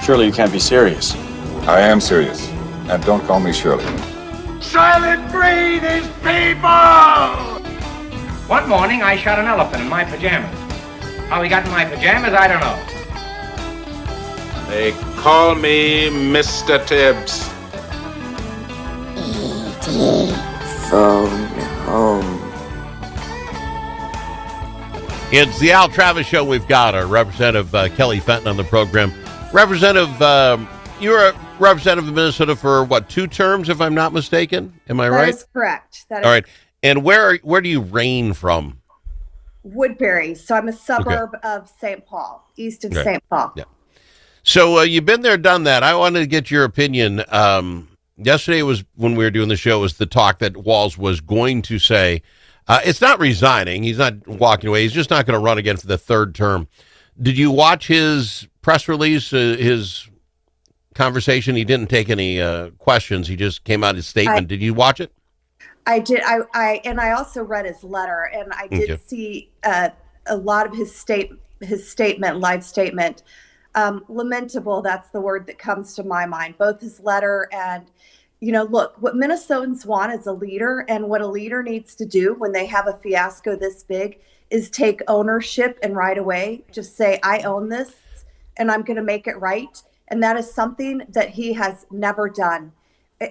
Surely you can't be serious. I am serious. And don't call me Shirley. Silent breed is people! One morning, I shot an elephant in my pajamas. How he got in my pajamas, I don't know. They call me Mr. Tibbs. E.T. Phone home. It's the Al Travis Show. We've got our Representative Kelly Fenton on the program. Representative, you're a representative of Minnesota for, what, 2 terms, if I'm not mistaken? Am I right? That is correct. All right. And where do you reign from? Woodbury. So I'm a suburb of St. Paul, east of St. Paul. Yeah. So you've been there, done that. I wanted to get your opinion. Yesterday was when we were doing the show, was the talk that Walz was going to say, it's not resigning. He's not walking away. He's just not going to run again for the 3rd term. Did you watch his press release, his conversation? He didn't take any questions. He just came out his statement. Did you watch it? I did. I also read his letter, and I did see a lot of his statement, live statement. Lamentable. That's the word that comes to my mind. Both his letter and, look, what Minnesotans want is a leader, and what a leader needs to do when they have a fiasco this big is take ownership and right away just say, I own this and I'm going to make it right. And that is something that he has never done.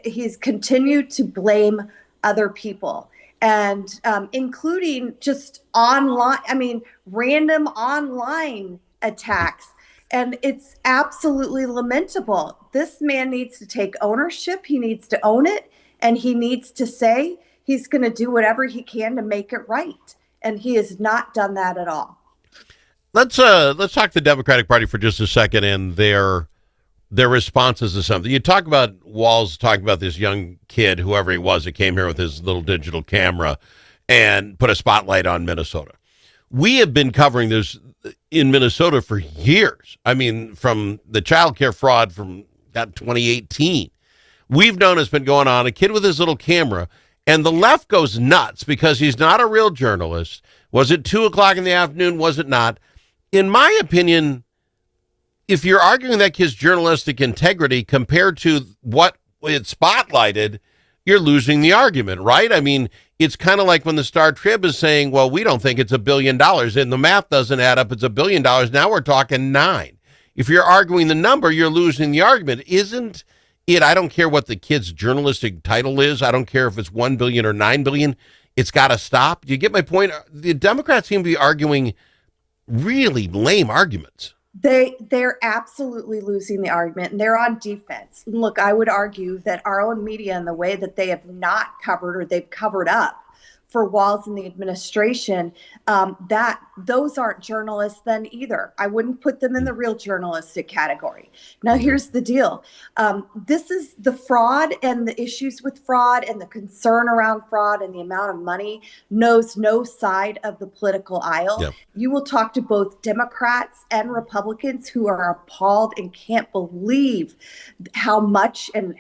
He's continued to blame other people, and including just random online attacks. And it's absolutely lamentable. This man needs to take ownership. He needs to own it. And he needs to say he's going to do whatever he can to make it right. And he has not done that at all. Let's talk the Democratic Party for just a second and their responses to something. You talk about Walz talking about this young kid, whoever he was, that came here with his little digital camera and put a spotlight on Minnesota. We have been covering this in Minnesota for years. I mean, from the child care fraud from 2018. We've known it's been going on. A kid with his little camera, and the left goes nuts because he's not a real journalist. Was it 2:00 in the afternoon? Was it not? In my opinion, if you're arguing that kid's journalistic integrity compared to what it spotlighted, you're losing the argument, right? I mean, it's kind of like when the Star Trib is saying, well, we don't think it's $1 billion, and the math doesn't add up. It's $1 billion. Now we're talking 9. If you're arguing the number, you're losing the argument. Isn't it? I don't care what the kid's journalistic title is. I don't care if it's $1 billion or $9 billion. It's got to stop. Do you get my point? The Democrats seem to be arguing really lame arguments. They're absolutely losing the argument, and they're on defense. Look, I would argue that our own media, and the way that they have not covered, or they've covered up for Walz and the administration, that those aren't journalists then either. I wouldn't put them in the real journalistic category. Now, here's the deal. This is the fraud and the issues with fraud and the concern around fraud and the amount of money knows no side of the political aisle. Yep. You will talk to both Democrats and Republicans who are appalled and can't believe how much and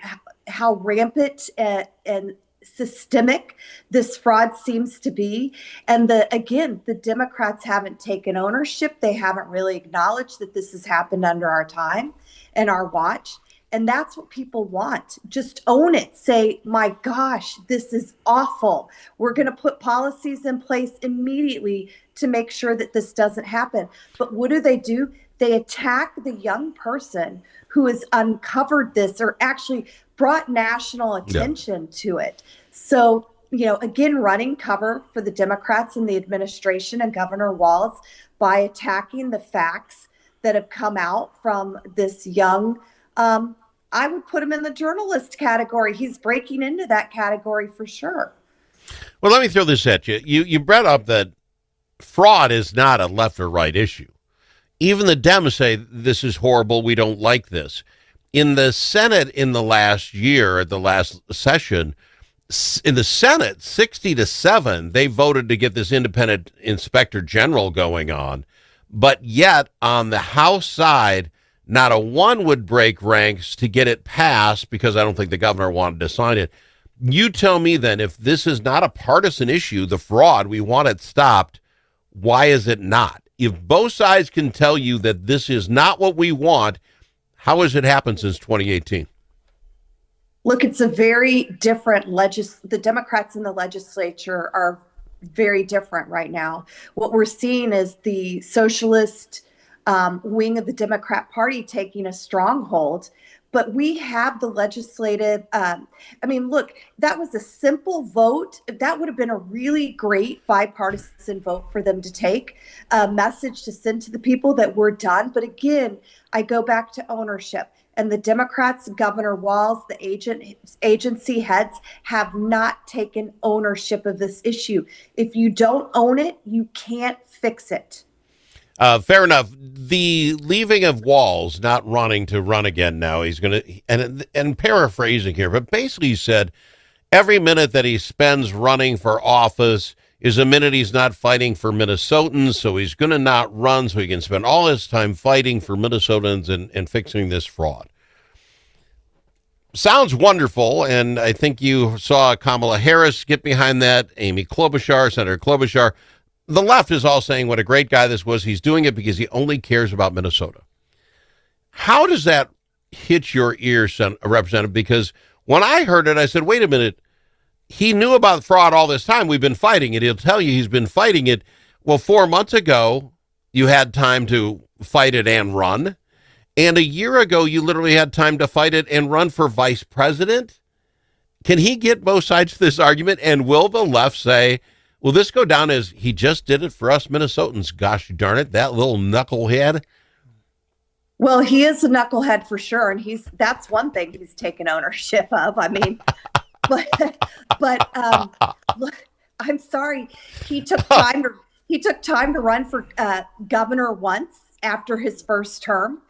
how rampant and systemic this fraud seems to be. And the Democrats haven't taken ownership. They haven't really acknowledged that this has happened under our time and our watch. And that's what people want. Just own it. Say, my gosh, this is awful. We're going to put policies in place immediately to make sure that this doesn't happen. But what do? They attack the young person who has uncovered this or actually brought national attention to it. So, again, running cover for the Democrats and the administration and Governor Walz by attacking the facts that have come out from this young, I would put him in the journalist category. He's breaking into that category for sure. Well, let me throw this at you. You brought up that fraud is not a left or right issue. Even the Dems say this is horrible. We don't like this. In the Senate in the last year, at the last session, in the Senate, 60-7, they voted to get this independent inspector general going on. But yet, on the House side, not a one would break ranks to get it passed because I don't think the governor wanted to sign it. You tell me then, if this is not a partisan issue, the fraud, we want it stopped, why is it not? If both sides can tell you that this is not what we want, How has it happened since 2018? Look, it's a very different the Democrats in the legislature are very different right now. What we're seeing is the socialist wing of the Democrat Party taking a stronghold. But we have the legislative. Look, that was a simple vote. That would have been a really great bipartisan vote for them to take, a message to send to the people that we're done. But again, I go back to ownership. And the Democrats, Governor Walz, the agency heads have not taken ownership of this issue. If you don't own it, you can't fix it. Fair enough. The leaving of Walz, not running to run again now, he's going to, and paraphrasing here, but basically he said every minute that he spends running for office is a minute he's not fighting for Minnesotans, so he's going to not run so he can spend all his time fighting for Minnesotans and fixing this fraud. Sounds wonderful, and I think you saw Kamala Harris get behind that, Amy Klobuchar, Senator Klobuchar. The left is all saying what a great guy this was. He's doing it because he only cares about Minnesota. How does that hit your ear, Representative? Because when I heard it, I said, wait a minute. He knew about fraud all this time. We've been fighting it. He'll tell you he's been fighting it. Well, 4 months ago, you had time to fight it and run. And a year ago, you literally had time to fight it and run for vice president. Can he get both sides of this argument? And will the left say, will this go down as he just did it for us Minnesotans? Gosh darn it, that little knucklehead. Well, he is a knucklehead for sure. And that's one thing he's taken ownership of. I mean, but I'm sorry. He took time to run for governor once after his first term.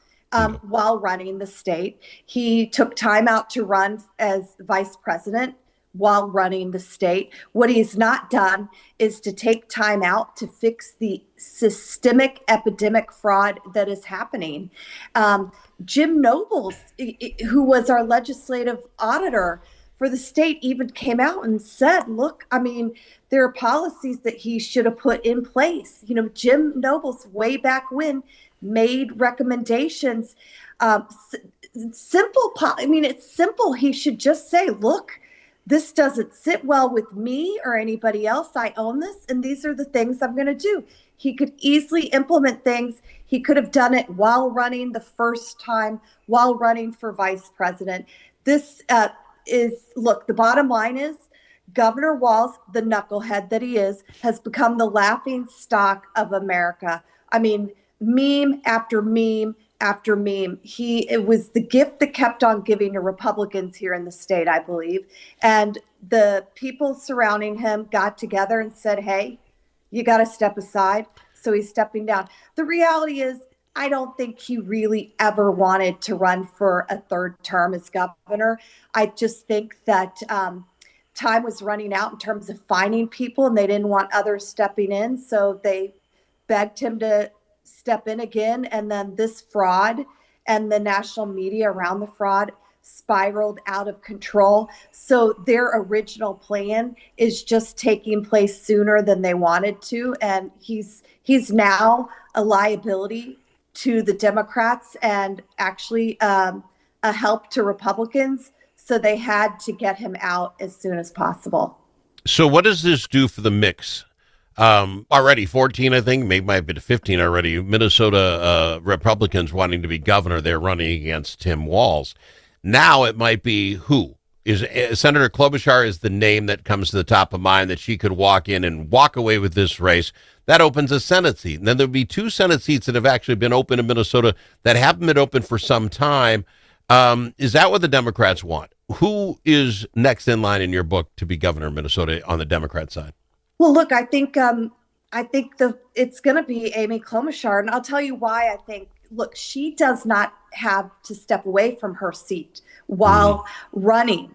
While running the state, he took time out to run as vice president while running the state. What he's not done is to take time out to fix the systemic epidemic fraud that is happening. Jim Nobles, who was our legislative auditor for the state, even came out and said, look, I mean, there are policies that he should have put in place. You know, Jim Nobles way back when made recommendations. It's simple. He should just say, look, this doesn't sit well with me or anybody else. I own this, and these are the things I'm going to do. He could easily implement things. He could have done it while running the first time, while running for vice president. This the bottom line is Governor Walz, the knucklehead that he is, has become the laughing stock of America. I mean, meme after meme after meme. It was the gift that kept on giving to Republicans here in the state, I believe. And the people surrounding him got together and said, hey, you got to step aside. So he's stepping down. The reality is, I don't think he really ever wanted to run for a third term as governor. I just think that time was running out in terms of finding people, and they didn't want others stepping in. So they begged him to step in again. And then this fraud and the national media around the fraud spiraled out of control. So their original plan is just taking place sooner than they wanted to. And he's now a liability to the Democrats and actually a help to Republicans. So they had to get him out as soon as possible. So what does this do for the mix? Already 14, I think, maybe might have been 15 already. Minnesota Republicans wanting to be governor. They're running against Tim Walz. Now it might be who? Senator Klobuchar is the name that comes to the top of mind that she could walk in and walk away with this race. That opens a Senate seat. And then there'll be 2 Senate seats that have actually been open in Minnesota that haven't been open for some time. Is that what the Democrats want? Who is next in line in your book to be governor of Minnesota on the Democrat side? Well, look, I think it's going to be Amy Klobuchar, and I'll tell you why. I think, look, she does not have to step away from her seat while running.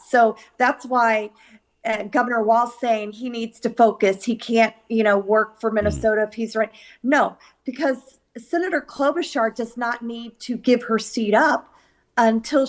So that's why Governor Walz saying he needs to focus. He can't, work for Minnesota if he's right. No, because Senator Klobuchar does not need to give her seat up until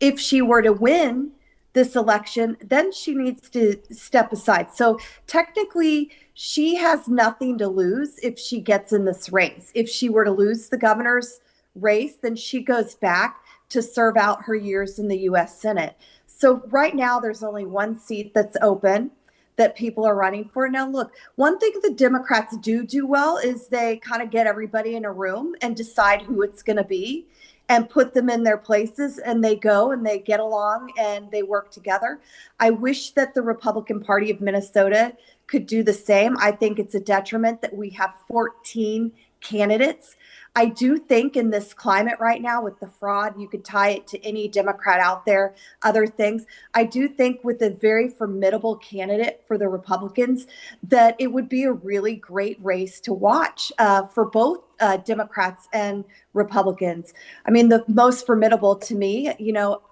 if she were to win this election, then she needs to step aside. So technically, she has nothing to lose if she gets in this race. If she were to lose the governor's race, then she goes back to serve out her years in the U.S. Senate. So right now, there's only one seat that's open that people are running for. Now, look, one thing the Democrats do well is they kind of get everybody in a room and decide who it's going to be and put them in their places, and they go and they get along and they work together. I wish that the Republican Party of Minnesota could do the same. I think it's a detriment that we have 14 candidates. I do think in this climate right now with the fraud, you could tie it to any Democrat out there, other things. I do think with a very formidable candidate for the Republicans, that it would be a really great race to watch for both Democrats and Republicans. I mean, the most formidable to me,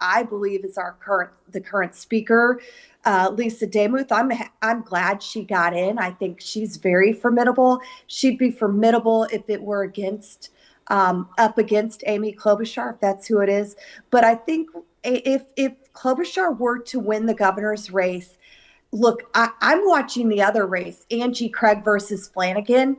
I believe is the current speaker, Lisa Demuth. I'm glad she got in. I think she's very formidable. She'd be formidable if it were up against Amy Klobuchar, if that's who it is. But I think if Klobuchar were to win the governor's race, look, I'm watching the other race, Angie Craig versus Flanagan.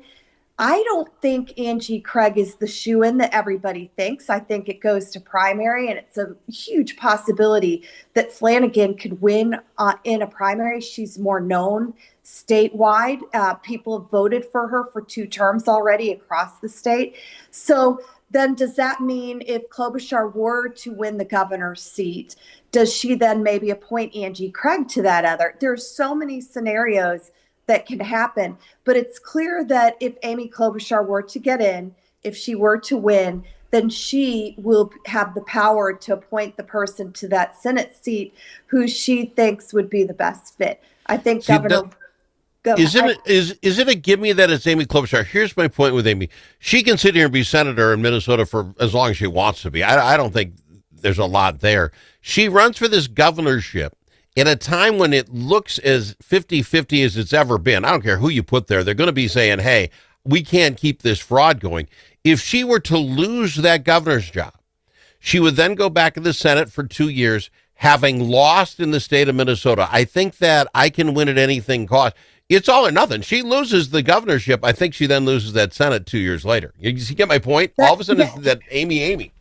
I don't think Angie Craig is the shoo-in that everybody thinks. I think it goes to primary, and it's a huge possibility that Flanagan could win in a primary. She's more known statewide. People have voted for her for 2 terms already across the state. So then does that mean if Klobuchar were to win the governor's seat, does she then maybe appoint Angie Craig to that other? There's so many scenarios that can happen. But it's clear that if Amy Klobuchar were to get in, if she were to win, then she will have the power to appoint the person to that Senate seat who she thinks would be the best fit. I think Is it a give me that it's Amy Klobuchar? Here's my point with Amy. She can sit here and be senator in Minnesota for as long as she wants to be. I don't think there's a lot there. She runs for this governorship in a time when it looks as 50-50 as it's ever been. I don't care who you put there. They're going to be saying, hey, we can't keep this fraud going. If she were to lose that governor's job, she would then go back to the Senate for 2 years, having lost in the state of Minnesota. I think that I can win at anything cost. It's all or nothing. She loses the governorship. I think she then loses that Senate 2 years later. You get my point? All of a sudden, it's that Amy.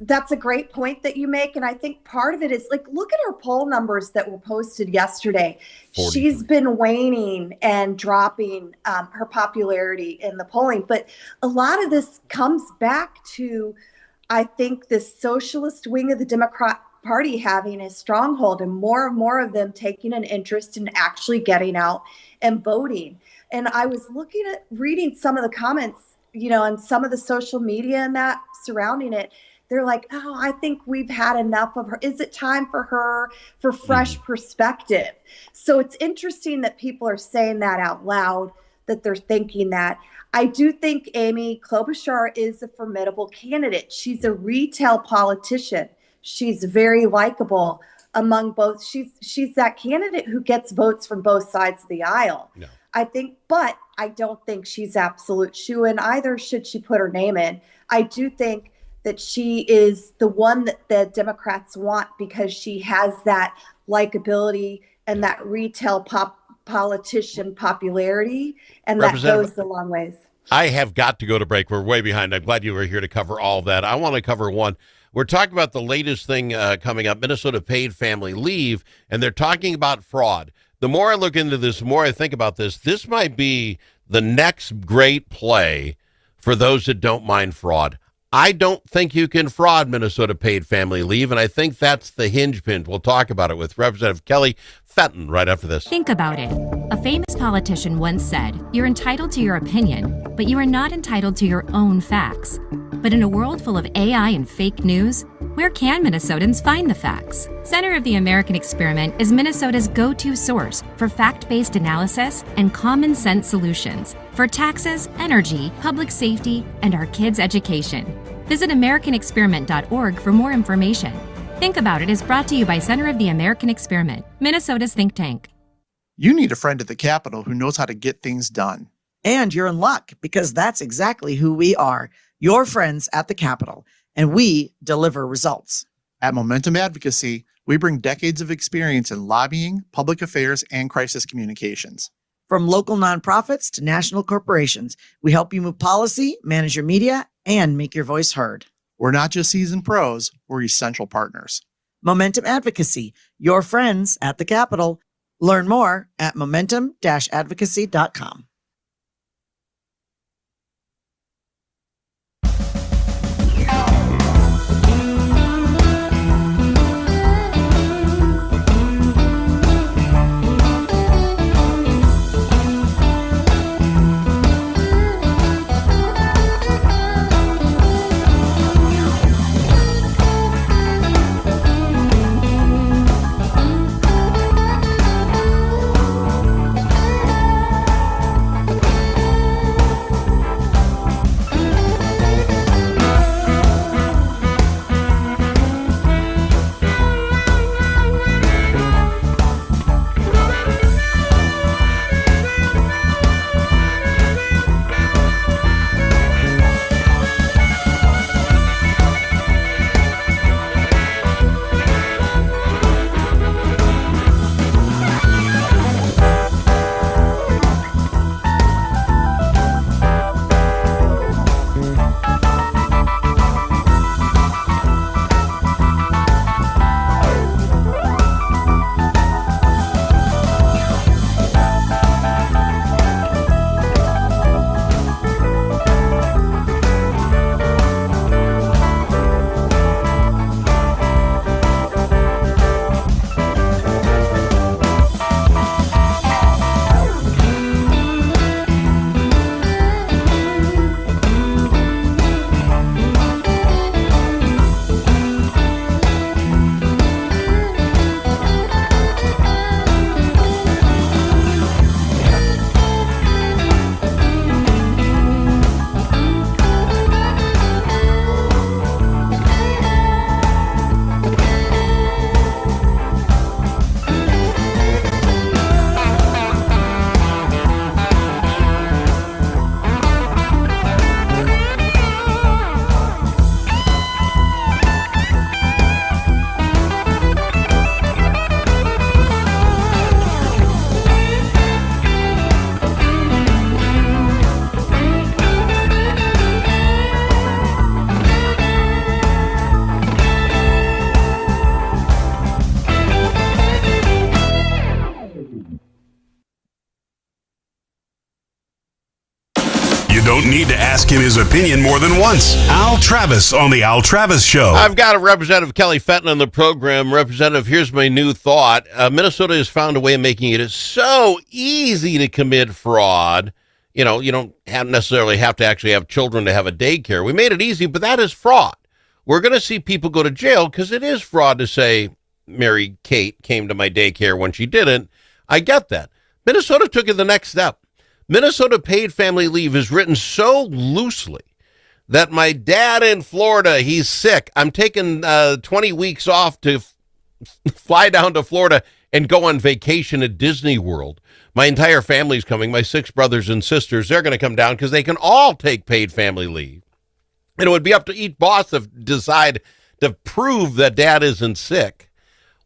That's a great point that you make. And I think part of it is look at her poll numbers that were posted yesterday. 43. She's been waning and dropping her popularity in the polling. But a lot of this comes back to, I think, this socialist wing of the Democrat Party having a stronghold and more of them taking an interest in actually getting out and voting. And I was reading some of the comments, and some of the social media and that surrounding it. They're like, oh, I think we've had enough of her. Is it time for her for fresh perspective? So it's interesting that people are saying that out loud, that they're thinking that. I do think Amy Klobuchar is a formidable candidate. She's a retail politician. She's very likable among both. She's that candidate who gets votes from both sides of the aisle. No. But I don't think she's absolute shoo-in either, should she put her name in. I do think that she is the one that the Democrats want because she has that likability and that retail politician popularity, and that goes a long ways. I have got to go to break. We're way behind. I'm glad you were here to cover all that. I want to cover one. We're talking about the latest thing coming up, Minnesota paid family leave, and they're talking about fraud. The more I look into this, the more I think about this, this might be the next great play for those that don't mind fraud. I don't think you can fraud Minnesota paid family leave, and I think that's the hinge pin. We'll talk about it with Representative Kelly Fenton right after this. Think about it. A famous politician once said, "You're entitled to your opinion, but you are not entitled to your own facts." But in a world full of AI and fake news, where can Minnesotans find the facts? Center of the American Experiment is Minnesota's go-to source for fact-based analysis and common sense solutions for taxes, energy, public safety, and our kids' education. Visit AmericanExperiment.org for more information. Think About It is brought to you by Center of the American Experiment, Minnesota's think tank. You need a friend at the Capitol who knows how to get things done. And you're in luck, because that's exactly who we are, your friends at the Capitol, and we deliver results. At Momentum Advocacy, we bring decades of experience in lobbying, public affairs, and crisis communications. From local nonprofits to national corporations, we help you move policy, manage your media, and make your voice heard. We're not just seasoned pros, we're essential partners. Momentum Advocacy, your friends at the Capitol. Learn more at momentum-advocacy.com. Don't need to ask him his opinion more than once. Al Travis on the Al Travis Show. I've got a Representative Kelly Fenton on the program. Representative, here's my new thought. Minnesota has found a way of making it so easy to commit fraud. You know, you don't necessarily have to actually have children to have a daycare. We made it easy, but that is fraud. We're going to see people go to jail because it is fraud to say Mary Kate came to my daycare when she didn't. I get that. Minnesota took it the next step. Minnesota paid family leave is written so loosely that my dad in Florida, he's sick. I'm taking 20 weeks off to fly down to Florida and go on vacation at Disney World. My entire family's coming. My 6 brothers and sisters, they're going to come down because they can all take paid family leave. And it would be up to each boss to decide to prove that dad isn't sick.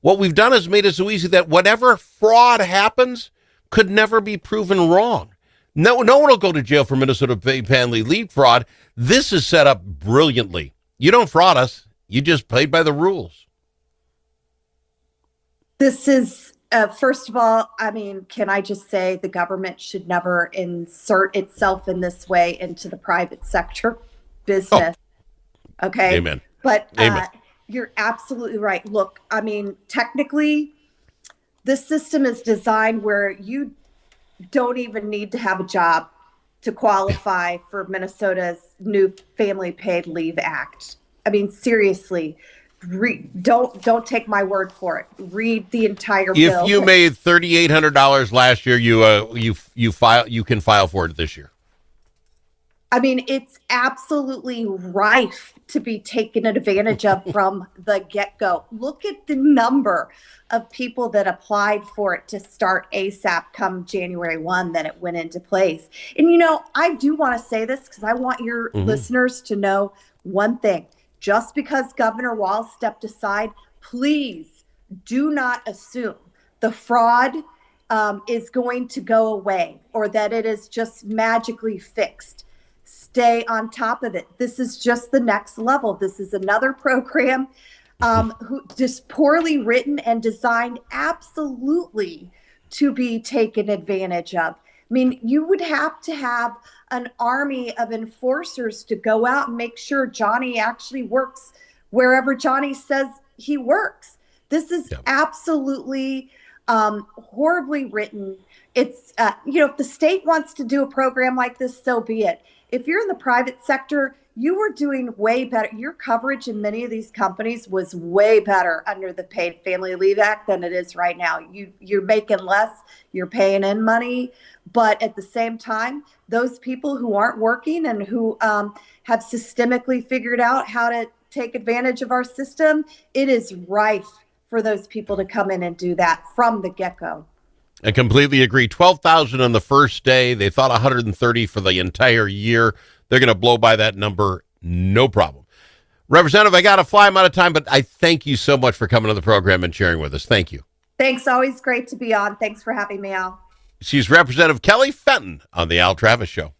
What we've done is made it so easy that whatever fraud happens could never be proven wrong. No one will go to jail for Minnesota paid family leave fraud. This is set up brilliantly. You don't fraud us. You just played by the rules. This is, first of all, I mean, can I just say the government should never insert itself in this way into the private sector business. Oh. Okay. Amen. But Amen. You're absolutely right. Look, I mean, technically, this system is designed where you don't even need to have a job to qualify for Minnesota's new Family Paid Leave Act. I mean, seriously, don't take my word for it. Read the entire bill. If you made $3,800 last year, you can file for it this year. I mean, it's absolutely rife to be taken advantage of from the get-go. Look at the number of people that applied for it to start ASAP come January 1, that it went into place. And, you know, I do want to say this because I want your listeners to know one thing. Just because Governor Walz stepped aside, please do not assume the fraud is going to go away or that it is just magically fixed. stay on top of it. This is just the next level. This is another program who just poorly written and designed absolutely to be taken advantage of. I mean, you would have to have an army of enforcers to go out and make sure Johnny actually works wherever Johnny says he works. This is absolutely horribly written. It's, if the state wants to do a program like this, so be it. If you're in the private sector, you were doing way better. Your coverage in many of these companies was way better under the Paid Family Leave Act than it is right now. You're making less, you're paying in money, but at the same time, those people who aren't working and who have systemically figured out how to take advantage of our system, it is rife for those people to come in and do that from the get-go. I completely agree. 12,000 on the first day. They thought 130 for the entire year. They're going to blow by that number, no problem. Representative, I got to fly. I'm out of time, but I thank you so much for coming on the program and sharing with us. Thank you. Thanks. Always great to be on. Thanks for having me, Al. She's Representative Kelly Fenton on the Al Travis Show.